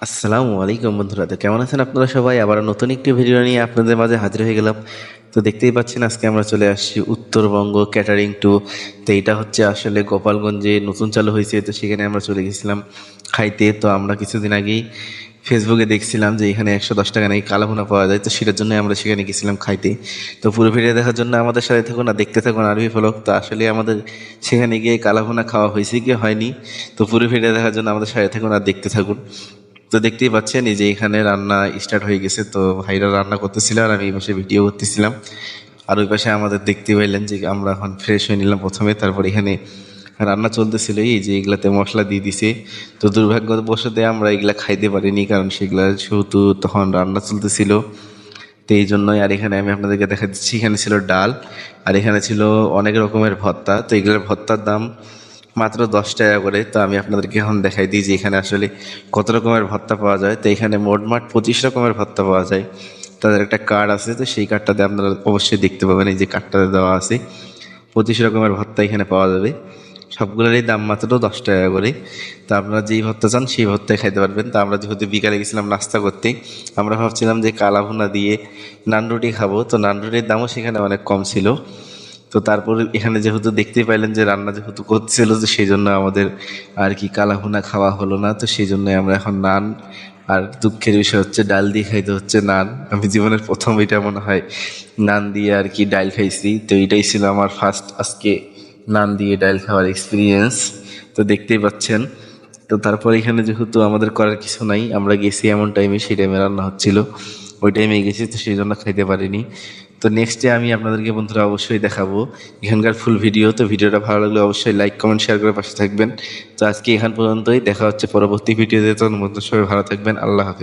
আসসালামু আলাইকুম বন্ধুরা, তো কেমন আছেন আপনারা সবাই? আবার নতুন একটি ভিডিও নিয়ে আপনাদের মাঝে হাজির হয়ে গেলাম। তো দেখতেই পাচ্ছেন আজকে আমরা চলে আসছি উত্তরবঙ্গ ক্যাটারিং টু। তো এটা হচ্ছে আসলে গোপালগঞ্জে নতুন চালু হয়েছে, তো সেখানে আমরা চলে গেছিলাম খাইতে। তো আমরা কিছুদিন আগেই ফেসবুকে দেখছিলাম যে এখানে 110 টাকা নাকি কালাভুনা পাওয়া যায়, তো সেটার জন্য আমরা সেখানে গেছিলাম খাইতে। তো পুরো ভিডিও দেখার জন্য আমাদের সাথে থাকুন আর দেখতে থাকুন আরবি ফলক। তো আসলে আমাদের সেখানে গিয়ে কালাভুনা খাওয়া হয়েছে কি হয়নি, তো পুরো ভিডিও দেখার জন্য আমাদের সাথে থাকুন আর দেখতে থাকুন। তো দেখতেই পাচ্ছেন এই যে এখানে রান্না স্টার্ট হয়ে গেছে, তো ভাইরা রান্না করতেছিল আর আমি এই পাশে ভিডিও করতেছিলাম। আর ওই পাশে আমাদের দেখতে পাইলেন যে আমরা এখন ফ্রেশ হয়ে নিলাম প্রথমে, তারপর এখানে রান্না চলতেছিল। এই যে এগুলাতে মশলা দিয়ে দিছে, তো দুর্ভাগ্যবশত আমরা এগুলা খাইতে পারিনি, কারণ সেগুলা যেহেতু তখন রান্না চলতেছিল। তো এই জন্যই। আর এখানে আমি আপনাদেরকে দেখা দিচ্ছি, এখানে ছিল ডাল আর এখানে ছিল অনেক রকমের ভর্তা। তো এগুলোর ভর্তার দাম মাত্র 10 টাকা করে। তো আমি আপনাদেরকে এখন দেখাই দিই যে এখানে আসলে কত রকমের ভর্তা পাওয়া যায়। তো এখানে মোটমাট 25 রকমের ভর্তা পাওয়া যায়। তাদের একটা কার্ড আছে, তো সেই কার্ডটাতে আপনারা অবশ্যই দেখতে পাবেন, এই যে কার্ডটাতে দেওয়া আছে 25 রকমের ভর্তা এখানে পাওয়া যাবে। সবগুলোরই দাম মাত্র 10 টাকা করে। তো আপনারা যেই ভর্তা চান সেই ভর্তায় খাইতে পারবেন। তো আমরা যেহেতু বিকালে গেছিলাম নাস্তা করতে, আমরা ভাবছিলাম যে কালা ভুনা দিয়ে নান রুটি খাবো। তো নান রুটির দামও সেখানে অনেক কম ছিল। তো তারপর এখানে যেহেতু দেখতেই পাইলেন যে রান্না যেহেতু করছিল, তো সেই জন্য আমাদের আর কি কালা ভুনা খাওয়া হলো না। তো সেই জন্য আমরা এখন নান, আর দুঃখের বিষয় হচ্ছে ডাল দিয়ে খাইতে হচ্ছে নান। আমি জীবনের প্রথম এটা মনে হয় নান দিয়ে আর কি ডাল খাইছি। তো এটাই ছিল আমার ফার্স্ট আজকে নান দিয়ে ডাল খাওয়ার এক্সপিরিয়েন্স। তো দেখতেই পাচ্ছেন। তো তারপর এখানে যেহেতু আমাদের করার কিছু নাই, আমরা গেছি এমন টাইমে, সেই টাইমে রান্না হচ্ছিল, ওই টাইমে গেছি, তো সেই জন্য খাইতে পারিনি। তো নেক্সট ডে আমি আপনাদেরকে বন্ধুরা অবশ্যই দেখাবো এখানকার ফুল ভিডিও। তো ভিডিওটা ভালো লাগলে অবশ্যই লাইক কমেন্ট শেয়ার করে পাশে থাকবেন। তো আজকে এখান পর্যন্তই, দেখা হচ্ছে পরবর্তী ভিডিওতে। তখন বন্ধু সবাই ভালো থাকবেন, আল্লাহ হাফেজ।